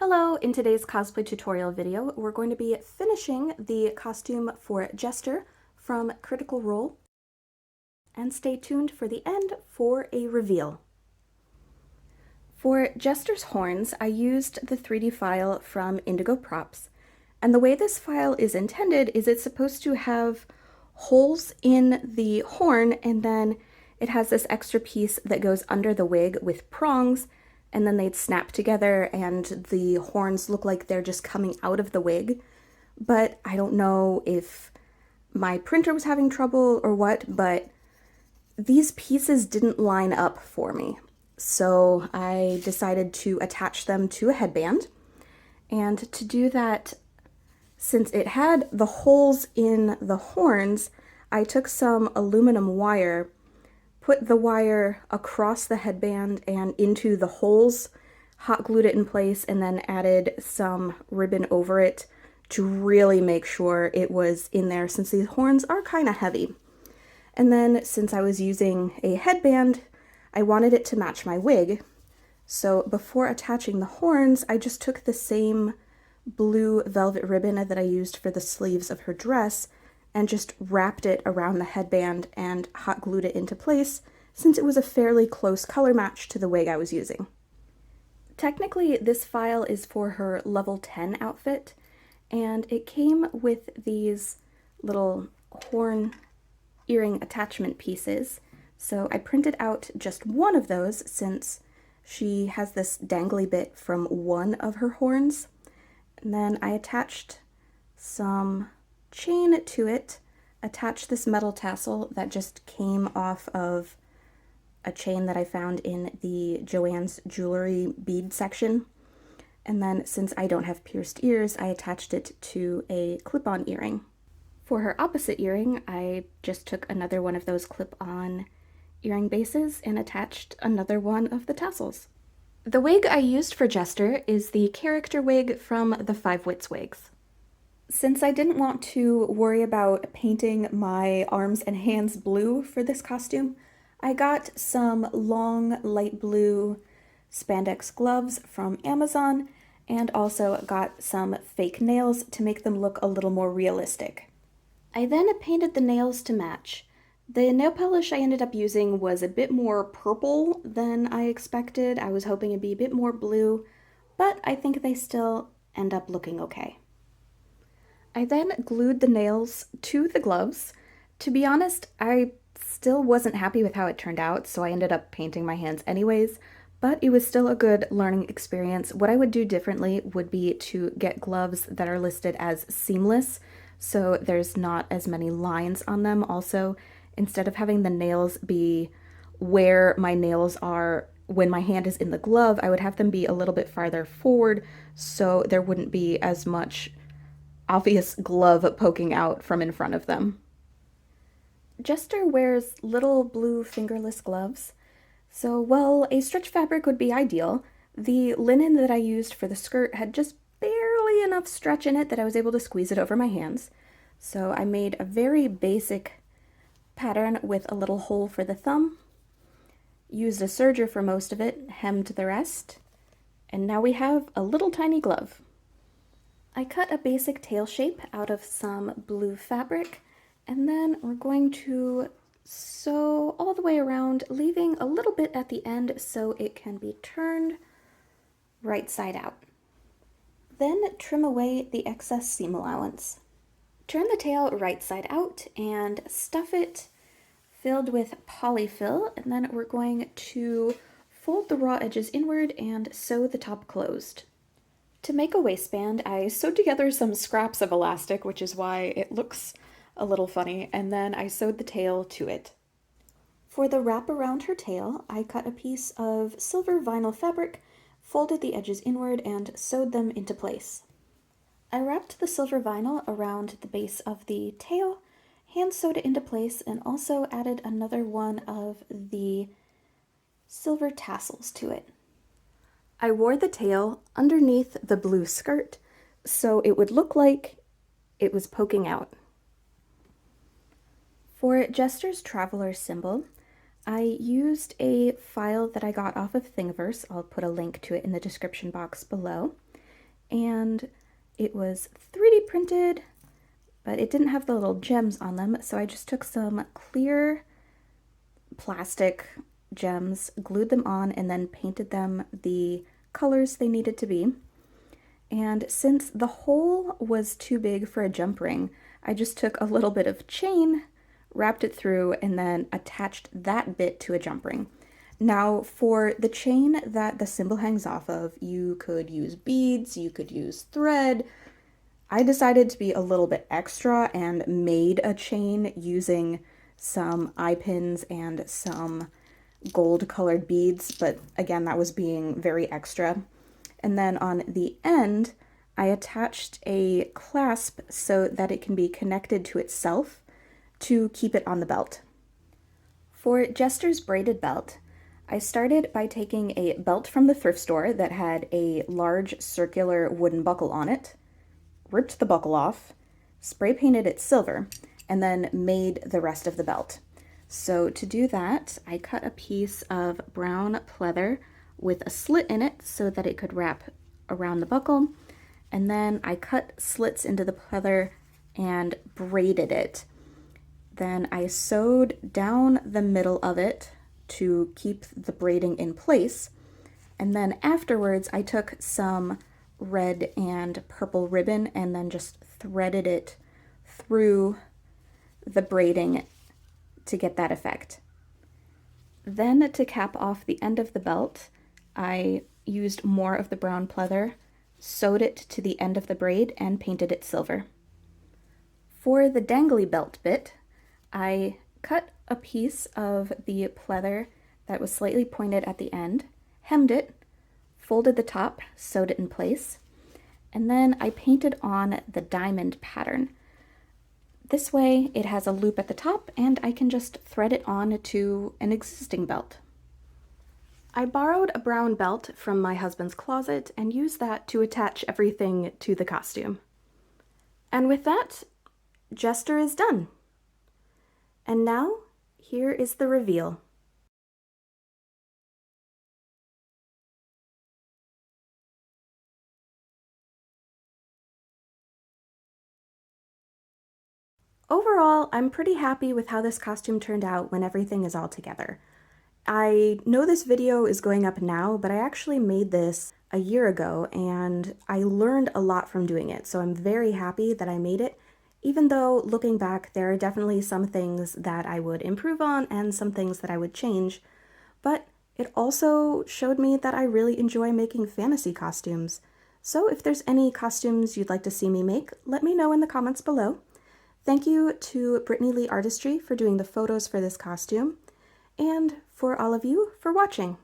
Hello, in today's cosplay tutorial video, we're going to be finishing the costume for Jester from Critical Role, and stay tuned for the end for a reveal. For Jester's horns, I used the 3D file from Indigo Props, and the way this file is intended is it's supposed to have holes in the horn, and then it has this extra piece that goes under the wig with prongs, and then they'd snap together and the horns look like they're just coming out of the wig. But I don't know if my printer was having trouble or what, but these pieces didn't line up for me. So I decided to attach them to a headband. And to do that, since it had the holes in the horns, I took some aluminum wire, put the wire across the headband and into the holes, hot glued it in place, and then added some ribbon over it to really make sure it was in there, since these horns are kind of heavy. And then since I was using a headband, I wanted it to match my wig. So before attaching the horns, I just took the same blue velvet ribbon that I used for the sleeves of her dress and just wrapped it around the headband and hot glued it into place, since it was a fairly close color match to the wig I was using. Technically, this file is for her level 10 outfit, and it came with these little horn earring attachment pieces, so I printed out just one of those since she has this dangly bit from one of her horns. And then I attached some chain to it, attached this metal tassel that just came off of a chain that I found in the Joann's jewelry bead section. And then since I don't have pierced ears, I attached it to a clip-on earring. For her opposite earring, I just took another one of those clip-on earring bases and attached another one of the tassels. The wig I used for Jester is the character wig from the Five Wits wigs. Since I didn't want to worry about painting my arms and hands blue for this costume, I got some long light blue spandex gloves from Amazon and also got some fake nails to make them look a little more realistic. I then painted the nails to match. The nail polish I ended up using was a bit more purple than I expected. I was hoping it'd be a bit more blue, but I think they still end up looking okay. I then glued the nails to the gloves. To be honest, I still wasn't happy with how it turned out, so I ended up painting my hands anyways, but it was still a good learning experience. What I would do differently would be to get gloves that are listed as seamless, so there's not as many lines on them. Also, instead of having the nails be where my nails are when my hand is in the glove, I would have them be a little bit farther forward so there wouldn't be as much obvious glove poking out from in front of them. Jester wears little blue fingerless gloves, so while a stretch fabric would be ideal, the linen that I used for the skirt had just barely enough stretch in it that I was able to squeeze it over my hands. So I made a very basic pattern with a little hole for the thumb, used a serger for most of it, hemmed the rest, and now we have a little tiny glove. I cut a basic tail shape out of some blue fabric, and then we're going to sew all the way around, leaving a little bit at the end so it can be turned right side out. Then trim away the excess seam allowance. Turn the tail right side out and stuff it filled with polyfill, and then we're going to fold the raw edges inward and sew the top closed. To make a waistband, I sewed together some scraps of elastic, which is why it looks a little funny, and then I sewed the tail to it. For the wrap around her tail, I cut a piece of silver vinyl fabric, folded the edges inward, and sewed them into place. I wrapped the silver vinyl around the base of the tail, hand sewed it into place, and also added another one of the silver tassels to it. I wore the tail underneath the blue skirt so it would look like it was poking out. For Jester's Traveler symbol, I used a file that I got off of Thingiverse. I'll put a link to it in the description box below. and it was 3D printed, but it didn't have the little gems on them, so I just took some clear plastic gems, glued them on, and then painted them the colors they needed to be. And since the hole was too big for a jump ring, I just took a little bit of chain, wrapped it through, and then attached that bit to a jump ring. Now, for the chain that the symbol hangs off of, you could use beads, you could use thread. I decided to be a little bit extra and made a chain using some eye pins and some gold colored beads, but again, that was being very extra. And then on the end, I attached a clasp so that it can be connected to itself to keep it on the belt. For Jester's braided belt, I started by taking a belt from the thrift store that had a large circular wooden buckle on it, ripped the buckle off, spray painted it silver, and then made the rest of the belt. So to do that, I cut a piece of brown pleather with a slit in it so that it could wrap around the buckle, and then I cut slits into the pleather and braided it. Then I sewed down the middle of it to keep the braiding in place, and then afterwards I took some red and purple ribbon and then just threaded it through the braiding to get that effect. Then to cap off the end of the belt, I used more of the brown pleather, sewed it to the end of the braid, and painted it silver. For the dangly belt bit, I cut a piece of the pleather that was slightly pointed at the end, hemmed it, folded the top, sewed it in place, and then I painted on the diamond pattern. This way it has a loop at the top and I can just thread it on to an existing belt. I borrowed a brown belt from my husband's closet and used that to attach everything to the costume. And with that, Jester is done. And now, here is the reveal. Overall, I'm pretty happy with how this costume turned out when everything is all together. I know this video is going up now, but I actually made this a year ago and I learned a lot from doing it, so I'm very happy that I made it, even though looking back there are definitely some things that I would improve on and some things that I would change, but it also showed me that I really enjoy making fantasy costumes. So if there's any costumes you'd like to see me make, let me know in the comments below. Thank you to Brittany Lee Artistry for doing the photos for this costume, and for all of you for watching.